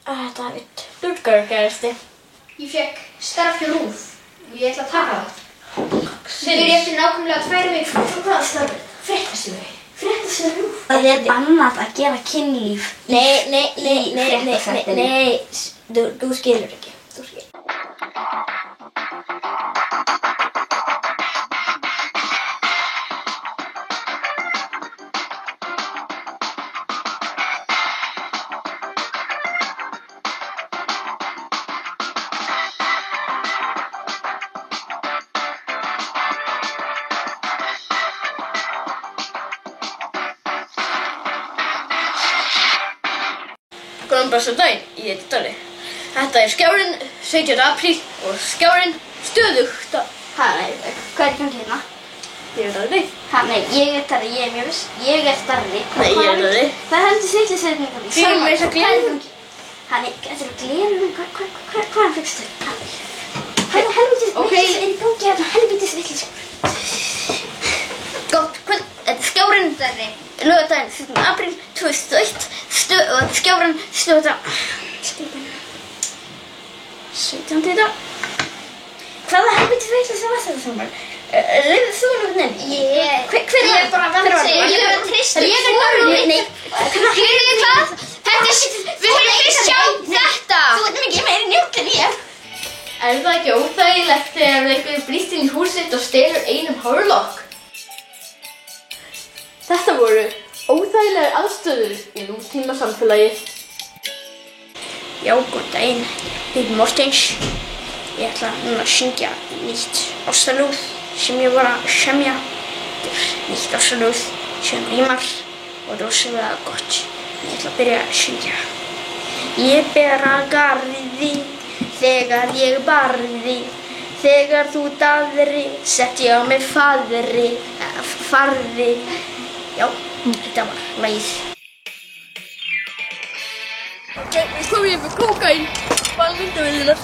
Þetta er dulgar gerðasti. Ég fekk starf hjá RÚV og ég ætla að taka það. Ég er eftir nákvæmlega 2 vikur. Hvað starf? Fréttastjóri. Fréttastjóri RÚV. Það er annað að gera kynlíf. Nei. Þú skilur ekki. Þú skilur. Góðan besta daginn, ég heiti Darri. Þetta er Skjárinn 17. apríl og Skjárinn stöðugt. Nei, hvað er gangi hérna? Ég er Darri. Nei, ég er Darri, ég er mjög viss. Ég er Darri. Nei, ég er Darri. Það er heldur sýtlisveitningar. Fyrir mig þess að glerum. Þetta er glerum, hvaðan fyrstu? Helvítis vitlis er í gangi hérna, helvítis vitlis. Gott kvöld, þetta er Skjárinn Darri. Laugardaginn 17. apríl 2001 og Skjárinn stöðugt. 17. í dag. Hvaða helvítis vitlis var þetta saman? Lifðu þú nokkuð inn? Ég er bara að verða að segja. Ég er að treysta Nei. Heyrðu hvað? Þetta er... Við höfum ekki sjá þetta! Þú veit mikið meiri njótt en ég. Er það ekki óþægilegt þegar einhver brýst inn í húsið þitt og stelur einum hárlokk? Þetta voru óþægilegar aðstöður í nútíma samfélagi. Já, góðan daginn. Ég heiti Mortens. Ég ætla núna að syngja nýtt ástaljóð sem ég var að semja. Þetta er nýtt ástaljóð sem rímar og rosalega gott. Ég ætla að byrja að syngja. Ég ber að garði þegar ég barði. Þegar þú daðri sett ég á mig farði. Já, þetta var lagið. Við komum hér með kókaín. Hvað myndavélina?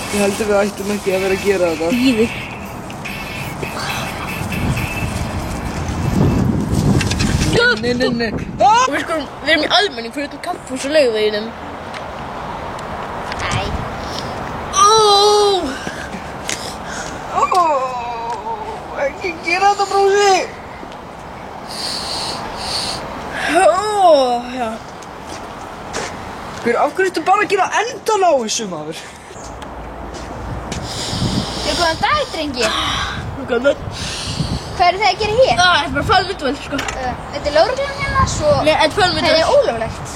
Ég held að við ættum ekki að vera að gera þetta. Bíði. Nei. Og við erum í almenning fyrir utan kaffhús og Laugaveginum. Nei. Ekki gera þetta, brósi! Já. Af hverju ertu bara að gera endan á þessu, maður? Góðan dag, drengir. Góðan dag. Hvað eru þið að gera hér? Það er bara falmyndavél, sko. Þetta er lögreglan hérna, svo... Nei, þetta er falmyndavél. Það er ólöglegt.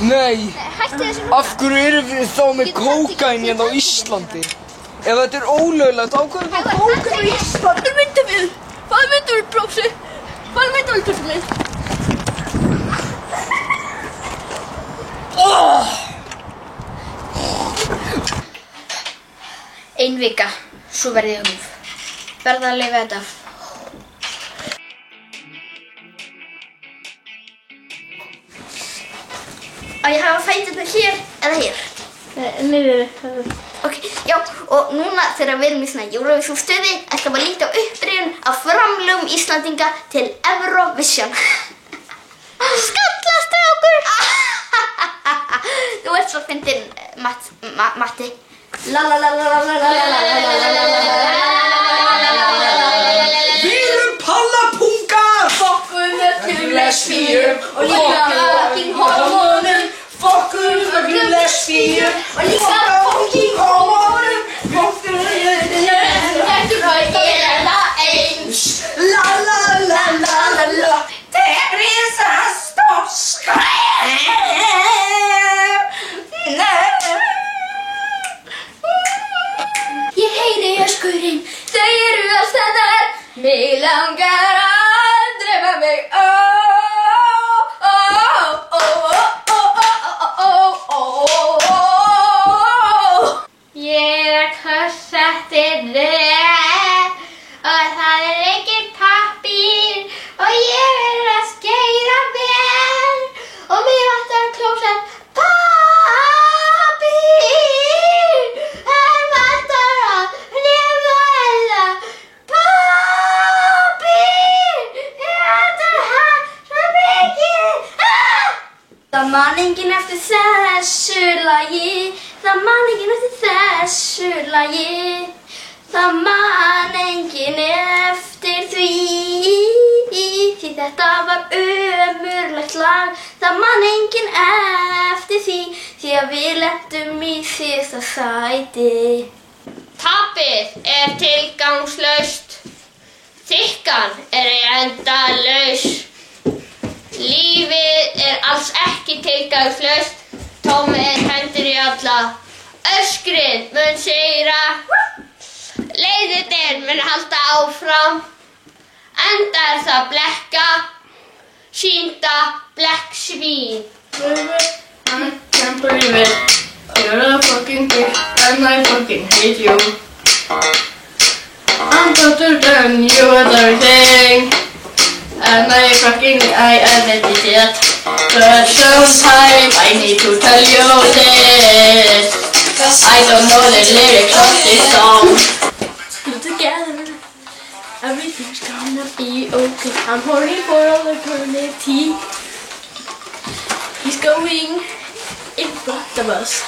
Nei. Hættu þessu núna. Af hverju erum við þá með kókaín hérna á Íslandi? Ef þetta er ólöglegt, á hverju er það kókaín á Íslandi? Það er myndavél. Það er myndavél, brósi. Það er myndavél, tursum minn. Ein vika, svo verði ég RÚV. Verða að lifa þetta af. Á ég hafa fæturnar hér eða hér? Nei. Ok, já, og núna þegar við erum í svona Eurovision-stuði ætlum við að líta á upprifjun af framlögum Íslandinga til Eurovision. Skalla, strákur! Þú ert svo fyndinn, Matti. Við erum pallapungar! Fokkum öllum lesbíum Og líka fucking hormónum. Fokkum öllum lesbíum Og líka fucking hormónum. Fokkum Þetta er það eins. La There is a stór Ég heyri öskurinn, þau eru alltaf þar. Mig langar að drepa mig. Það man enginn eftir þessu lagi. Það man enginn eftir þessu lagi. Það man enginn eftir því. Því þetta var ömurlegt lag. Það man enginn eftir því. Því að við lentum í síðasta sæti. Tapið tilgangslaust. Þykkan endalaus. Lífið alls ekki tilgangslaust. Tómir hendur í alla. Öskrið mun sigra. Leiðirnir mun halda áfram. Enda það blekka. Sýnda blekksvín. I can't believe it. You're a fucking dick and I fucking hate you. I'm better than you at everything. And I admit it. But sometimes I need to tell you this. I don't know the lyrics of this song. Still together, everything's gonna be okay. I'm horny for all eternity. He's going in front of us.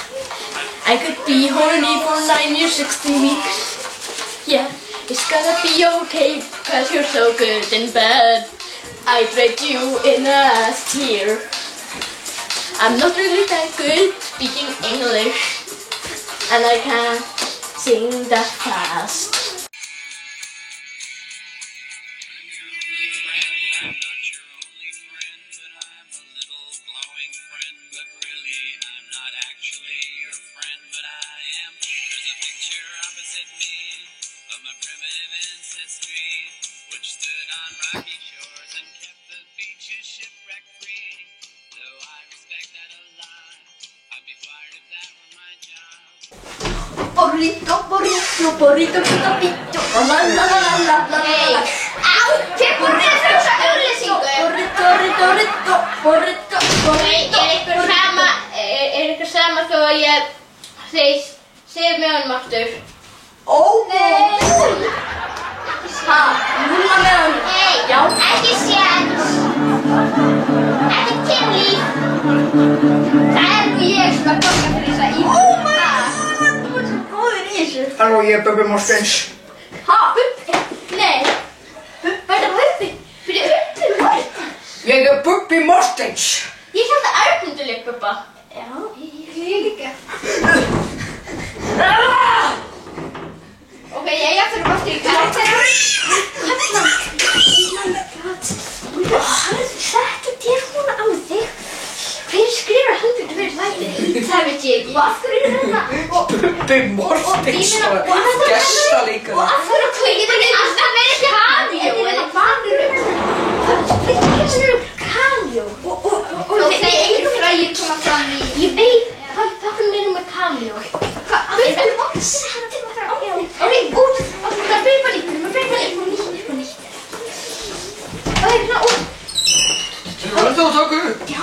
I could be horny for 9 years, 60 weeks. Yeah, it's gonna be okay, cause you're so good in bed. I dragged you in a tear. I'm not really that good speaking English, and I can't sing that fast. Burrito, pita, pito. Hey! Au! Hver búið að frjósa auglýsingu? Burrito. Er ykkur sama þó að ég segir mig honum aftur? Nei! Ha, núna með honum. Hey! Já. Ekki séns! Ekki kynlíf! Það nú ég sem að ganga fyrir þessa íbúð. Þú ert svo góður í þessu. Halló, ég Bubbi Mortens. Ha, Bubbi? Nei. Var það Bubbi? Fyrir Bubbi? Ég Bubbi Mortens. Ég held að Arnundur leik Bubba. Já, ég líka. Ok, ég fyrir aftur í karakter. Þetta hún á þig. Hver skrifar heldur fyrir þætti? Það veit ég ekki. Og af hverju hérna? Bubbi Mortens og gestaleikari. Og af hverju Ég get ekki alltaf verið Cameo. þetta vanur Cameo. Og þeir eru frægir koma fram í. Ég veit. Hvað er með Cameo? Hvað er það? Settu mig frá. Ok, út. Það breyfa líka. Nýtt. Það er hérna út. Þú verður að taka upp. Já.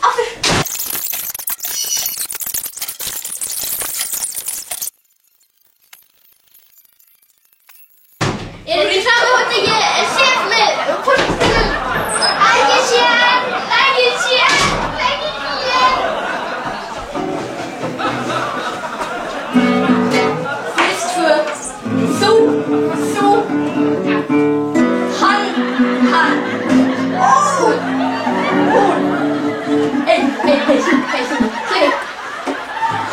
Aftur. Er ekki sama hvort ég sé með fólkstunum? Ekki sér. Fyrst tvö. Þú. Hann. Hún. Þau.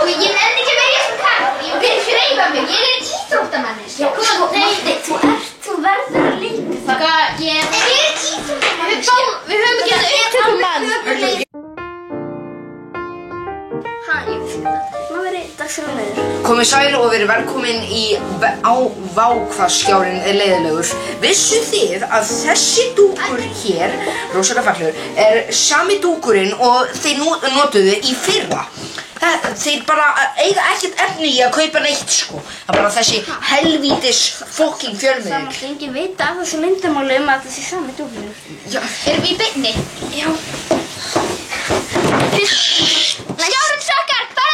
Ok, ég nenni ekki að vera í þessum karakter. Ég vil hreyfa mig. Ég íþróttamanniski. Þú verður að líka það. Hvað, ég er íþróttamanniski. Við höfum ekki að upptökumann. Ég vissi það. Má verið dagskrárliður. Komið sæl og verið velkomin á Vákvaðskjárinn er leiðilegur. Vissuð þið að þessi dúkur hér, rosalega fallegur, sami dúkurinn og þeir notuðu í fyrra? Þeir bara eiga ekkert efni í að kaupa neitt sko. Það er bara þessi helvítis fucking fjölmiðil. Það mátti enginn vita af þessu myndamáli að þessi sami dúkur. Já. Erum við í beinni? Já. Skjárinn sakkar, bara!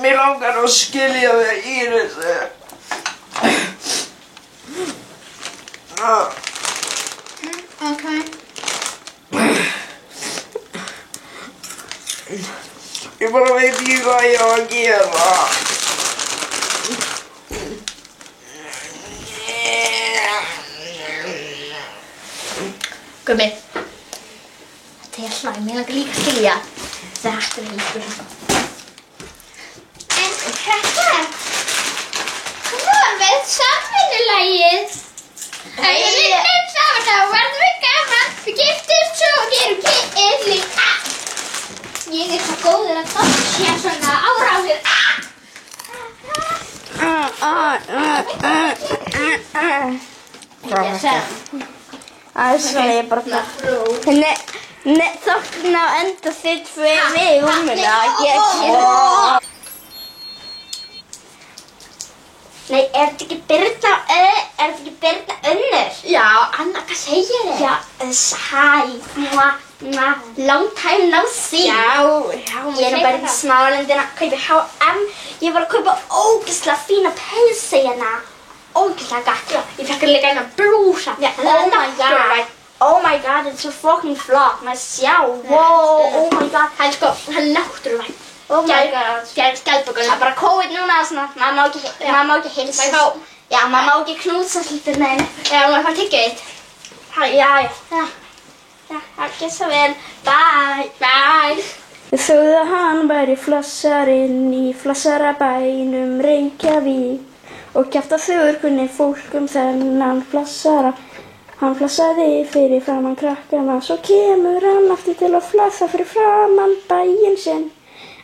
Mér langar að skilja þig, Íris. Ok. Ég bara veit ekki hvað ég á að gera. Gummi. Þetta er hlæg, mér langar líka að skilja. Þetta er líkur. En krakkar, hvað með samvinnulagið? Ef við vinnum saman þá verðum við gaman. Við giftumst svo og gerum kynlíf líka. Ég er svo góður að það sé svona áráður. Hvað er það? Það er svona ég bara þókn á enda þitt fyrir mig umina. Nei, er þetta ekki Birna Unnur? Já, Anna, hvað segir þið? Já, hæ, long time no see. Já, ég er bara í smálendina að kaupa H&M. Ég var að kaupa ógeðslega fína peysu hérna. Ógeðslega gott. Ég fekk líka eina blúsa. Oh my god, it's so fucking flott. Maður sjá, wow, oh my god. Hann er náttúruvæn. Oh my god. Gerð skjaldbökunum. Það er bara COVID núna, svona, maður má ekki heilsa. Já, maður má ekki knúsa svolítið neina. Já, maður fær tyggja eitt. Já, ekki svo vel. Bye. Þau sögðu að hann væri flossarinn í flossarabænum Reykjavík og kjafta sögur kunni fólk þennan flossara. Hann flossaði fyrir framan krakkana, svo kemur hann aftur til að flossa fyrir framan bæinn sinn.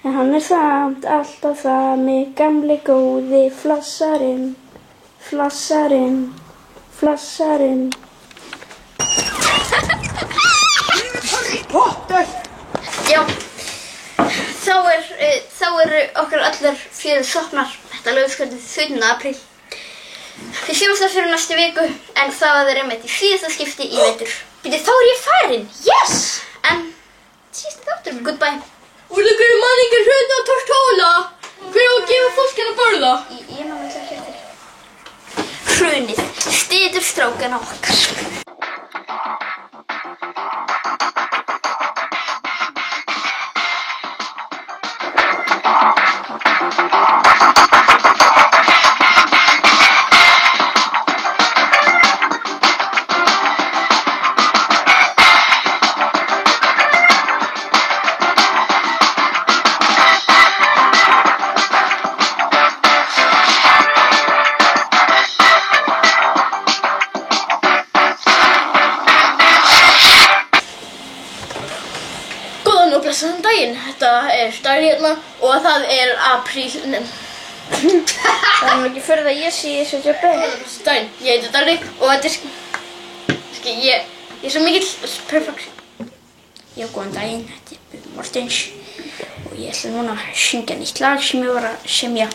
En hann er samt alltaf sami gamli góði flossarinn. Já, þá eru okkar allar fyrir sopnar. Þetta lögskvöldið 17. apríl. Við sjáumst það fyrir næstu viku, en það er einmitt í síðasta skipti í vetur. Býtu, þá er ég farin, yes! En síðasta þáttur, goodbye. Og það eru manningar hérna að tortóla. Hver á að gefa fólk að borða? Ég má ekki hér til. Hrunið, styður strákana okkar. Blessaðan daginn, þetta er Darri hérna og það er apríl. Það er ekki fyrir að ég sé þessu jobbi. Blessaðan daginn, ég heiti Darri og þetta er ég er svo mikill perfection. Já, góðan daginn, þetta er Bubbi Mortens og ég ætla núna að syngja nýtt lag sem ég var að semja.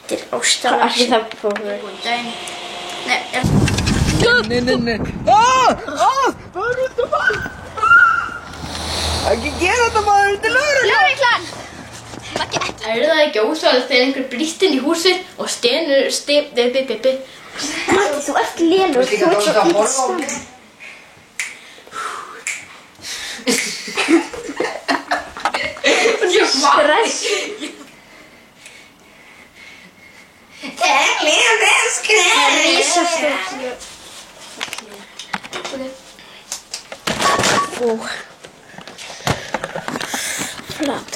Þetta er ástalag. Allir það fór. Góðan daginn. Nei. Hvað er þetta maður? Ekki gera þetta maður, þetta er lögreglan! Er það ekki ósvalast þegar einhver brýst inn í húsið og stenur Matti, þú ert lélegur, þú ert svo illa saman. Stress. Það er Rísastórt. Flat.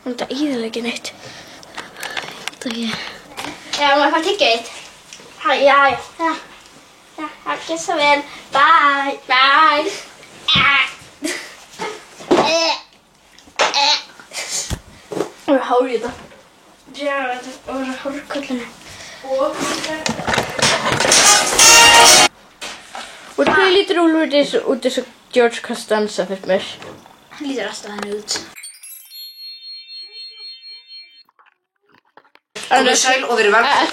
Hún er íðalega ekki neitt. Já, maður fær tyggja eitt. Já, ekki svo vel. Bye. Það er hár í þetta. Já, þetta var hárkollinu. Og hvernig lítur Úlfur út eins og George Costanza fyrir mér? Hann lítur alltaf hann út. Komið sæl og verið velkomin.